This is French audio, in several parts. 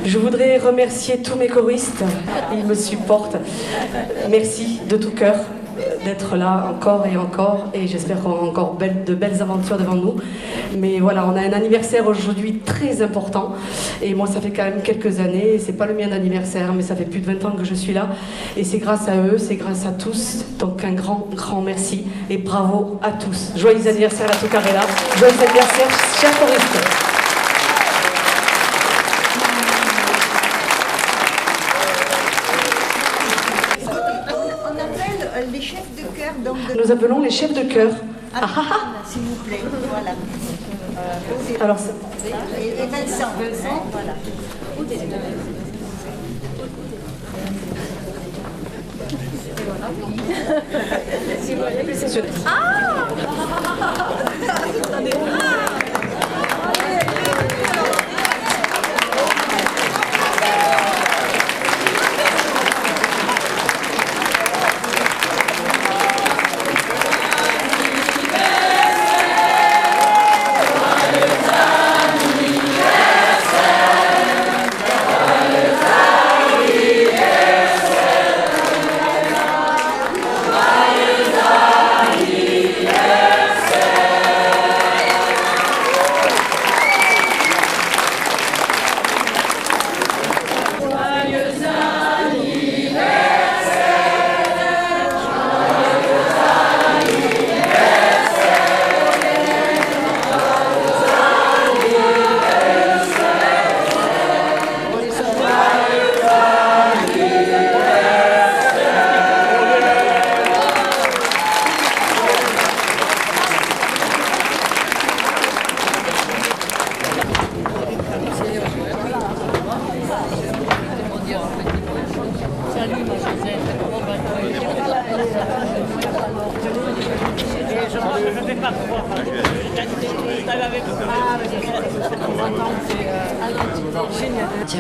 Je voudrais remercier tous mes choristes, ils me supportent. Merci de tout cœur d'être là encore et j'espère qu'on a encore de belles aventures devant nous. Mais voilà, on a un anniversaire aujourd'hui très important et moi ça fait quand même quelques années, c'est pas le mien d'anniversaire mais ça fait plus de 20 ans que je suis là et c'est grâce à eux, c'est grâce à tous, donc un grand merci et bravo à tous. Joyeux anniversaire à Tucarella, joyeux anniversaire chers choristes. Nous appelons les chefs de chœur. S'il vous plaît, voilà. Alors, et Vincent, voilà.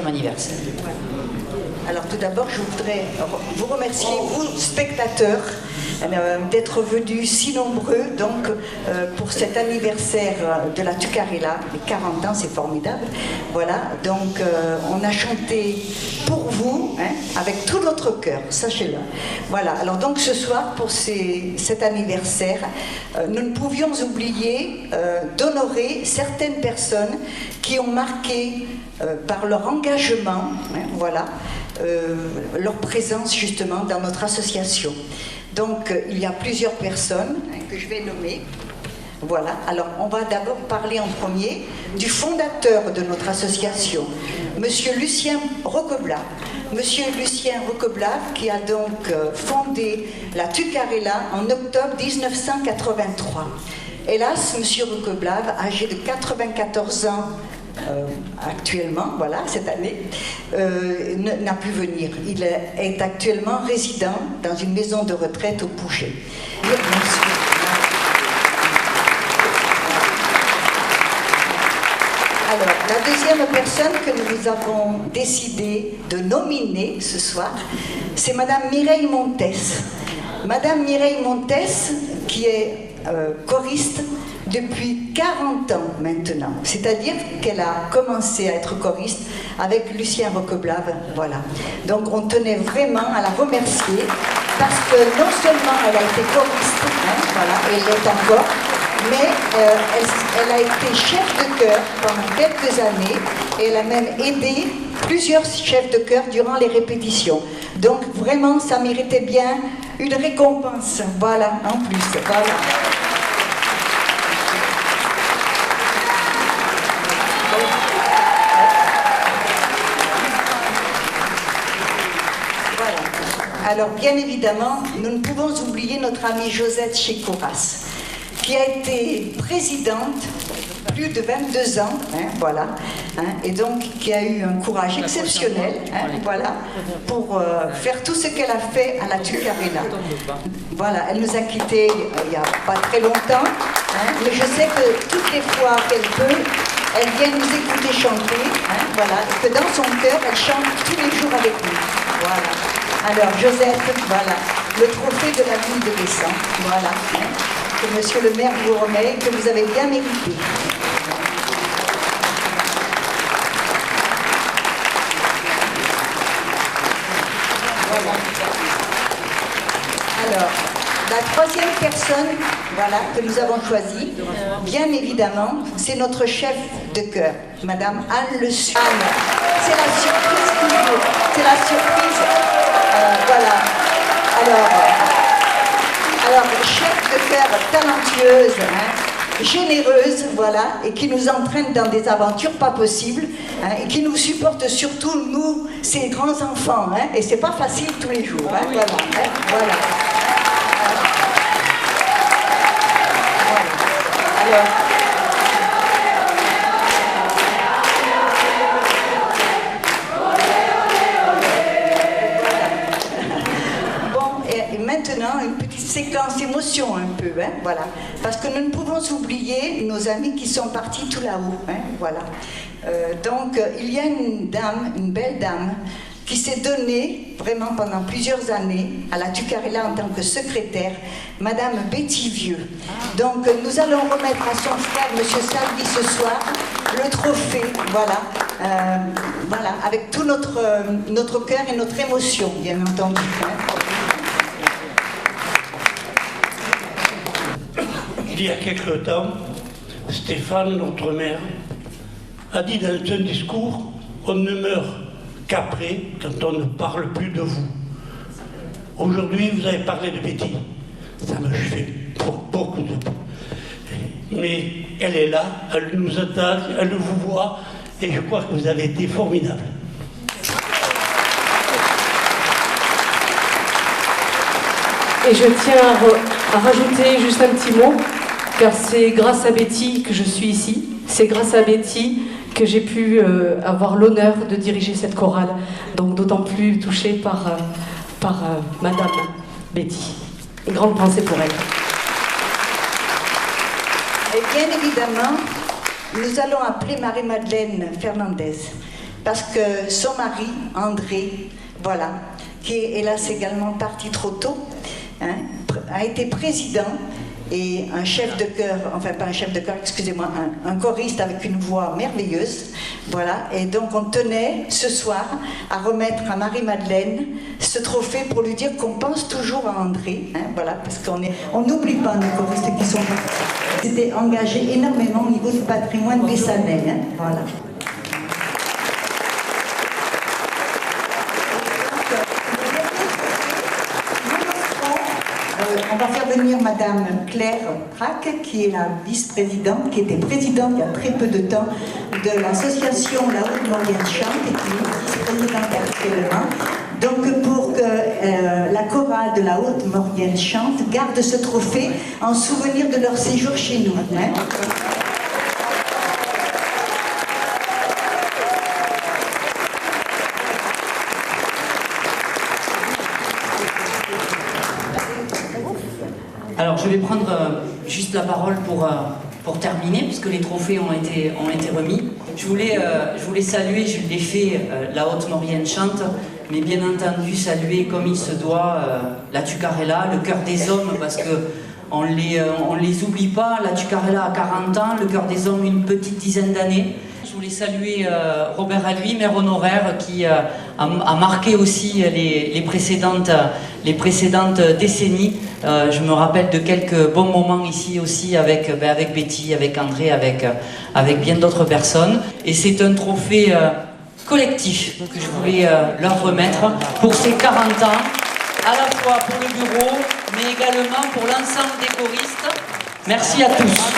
Anniversaire. Alors tout d'abord, je voudrais vous remercier, vous spectateurs, d'être venus si nombreux donc, pour cet anniversaire de la Tucarella, les 40 ans, c'est formidable. Voilà, donc on a chanté pour vous, hein, avec tout notre cœur, sachez-le. Voilà, alors donc ce soir, pour cet anniversaire, nous ne pouvions oublier d'honorer certaines personnes qui ont marqué par leur engagement, hein, voilà, leur présence justement dans notre association. Donc il y a plusieurs personnes, hein, que je vais nommer. Voilà, alors on va d'abord parler en premier du fondateur de notre association, Monsieur Lucien Roqueblat. Monsieur Lucien Roqueblat qui a donc fondé la Tucarella en octobre 1983. Hélas, Monsieur Roqueblat, âgé de 94 ans, actuellement, voilà, cette année, n'a pu venir. Il est actuellement résident dans une maison de retraite au Pouget. Alors, la deuxième personne que nous avons décidé de nominer ce soir, c'est Madame Mireille Montes. Madame Mireille Montes, qui est choriste depuis 40 ans maintenant. C'est-à-dire qu'elle a commencé à être choriste avec Lucien Roqueblat. Voilà. Donc on tenait vraiment à la remercier parce que non seulement elle a été choriste, hein, voilà, et elle l'est encore, mais elle a été chef de chœur pendant quelques années et elle a même aidé plusieurs chefs de chœur durant les répétitions. Donc vraiment, ça méritait bien une récompense. Voilà, en plus. Voilà. Alors, bien évidemment, nous ne pouvons oublier notre amie Josette Chekouras, qui a été présidente plus de 22 ans, hein, voilà, hein, et donc qui a eu un courage exceptionnel, hein, voilà, pour faire tout ce qu'elle a fait à la Tucarella. Voilà, elle nous a quittés il n'y a pas très longtemps, hein, mais je sais que toutes les fois qu'elle peut, elle vient nous écouter chanter, hein, voilà, et que dans son cœur, elle chante tous les jours avec nous. Voilà. Alors, Josette, voilà, le trophée de la ville de Bessan, voilà, hein, que monsieur le maire vous remet, que vous avez bien mérité. Alors, la troisième personne, voilà, que nous avons choisie, bien évidemment, c'est notre chef de chœur, Madame Anne Le Sud. Anne, c'est la surprise qu'il faut. C'est la surprise. Voilà. Alors, chef de chœur talentueuse, hein, généreuse, voilà, et qui nous entraîne dans des aventures pas possibles, hein, et qui nous supporte surtout, nous, ces grands enfants, hein, et c'est pas facile tous les jours, hein, voilà, hein, voilà. Alors, et maintenant, une petite séquence émotion un peu, hein, voilà. Parce que nous ne pouvons oublier nos amis qui sont partis tout là-haut, hein, voilà. Donc, il y a une dame, une belle dame, qui s'est donnée vraiment pendant plusieurs années à la Tucarella en tant que secrétaire, Madame Betty Vieux. Donc, nous allons remettre à son frère, Monsieur Salvi, ce soir, le trophée, voilà. Voilà, avec tout notre cœur et notre émotion, bien entendu. Hein. Il y a quelque temps, Stéphane, notre mère, a dit dans un discours « On ne meurt qu'après, quand on ne parle plus de vous ». Aujourd'hui, vous avez parlé de Betty. Ça me fait beaucoup de... Mais elle est là, elle nous attaque, elle vous voit, et je crois que vous avez été formidable. Et je tiens à rajouter juste un petit mot, car c'est grâce à Betty que je suis ici. C'est grâce à Betty que j'ai pu avoir l'honneur de diriger cette chorale. Donc d'autant plus touchée par Madame Betty. Une grande pensée pour elle. Et bien évidemment, nous allons appeler Marie-Madeleine Fernandez, parce que son mari, André, voilà, qui est hélas également parti trop tôt, hein, a été président et un chef de chœur, enfin pas un chef de chœur, excusez-moi, un choriste avec une voix merveilleuse, voilà, et donc on tenait ce soir à remettre à Marie-Madeleine ce trophée pour lui dire qu'on pense toujours à André, hein, voilà, parce on n'oublie pas nos choristes qui sont partis. C'était engagé énormément au niveau du patrimoine bessanais, hein, voilà. On va faire venir Madame Claire Trac, qui est la vice-présidente, qui était présidente il y a très peu de temps de l'association La Haute-Maurienne Chante, et qui est vice-présidente actuellement. Donc pour que la chorale de La Haute-Maurienne Chante garde ce trophée en souvenir de leur séjour chez nous. Hein. Alors je vais prendre juste la parole pour terminer, puisque les trophées ont été remis. Je voulais saluer, je l'ai fait, la Haute-Maurienne Chante, mais bien entendu saluer comme il se doit la Tucarella, le cœur des hommes, parce que on les oublie pas. La Tucarella a 40 ans, le cœur des hommes une petite dizaine d'années. Je voulais saluer Robert Alluy, maire honoraire, qui a marqué aussi les précédentes décennies. Je me rappelle de quelques bons moments ici aussi avec Betty, avec André, avec bien d'autres personnes. Et c'est un trophée collectif que je voulais leur remettre pour ces 40 ans, à la fois pour le bureau, mais également pour l'ensemble des choristes. Merci à tous.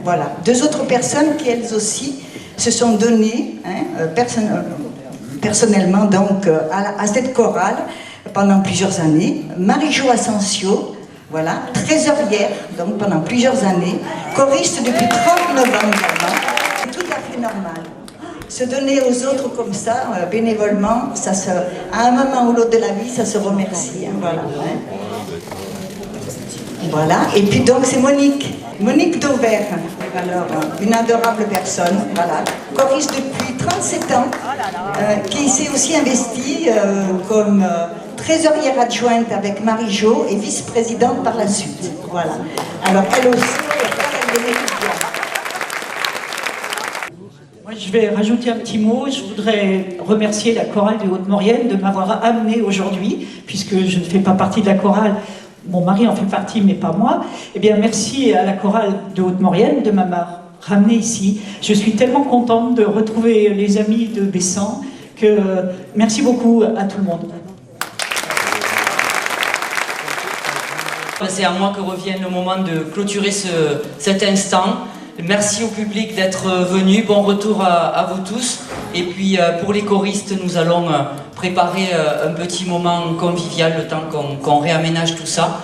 Voilà, deux autres personnes qui elles aussi se sont données personnellement donc à cette chorale pendant plusieurs années. Marie-Jo Asensio, voilà, trésorière donc pendant plusieurs années, choriste depuis 39 ans également. C'est tout à fait normal. Se donner aux autres comme ça, bénévolement, à un moment ou l'autre de la vie, ça se remercie. Hein, voilà. Voilà, et puis donc c'est Monique Dauvert, alors une adorable personne, voilà, choriste depuis 37 ans, qui s'est aussi investie comme trésorière adjointe avec Marie-Jo et vice-présidente par la suite. Voilà. Alors elle aussi, elle le mérite bien. Moi je je vais rajouter un petit mot. Je voudrais remercier la chorale de Haute-Maurienne de m'avoir amenée aujourd'hui, puisque je ne fais pas partie de la chorale. Mon mari en fait partie, mais pas moi. Eh bien, merci à la chorale de Haute-Maurienne de m'avoir ramenée ici. Je suis tellement contente de retrouver les amis de Bessan que merci beaucoup à tout le monde. C'est à moi que revient le moment de clôturer cet instant. Merci au public d'être venu. Bon retour à vous tous. Et puis pour les choristes, nous allons préparer un petit moment convivial le temps qu'on réaménage tout ça.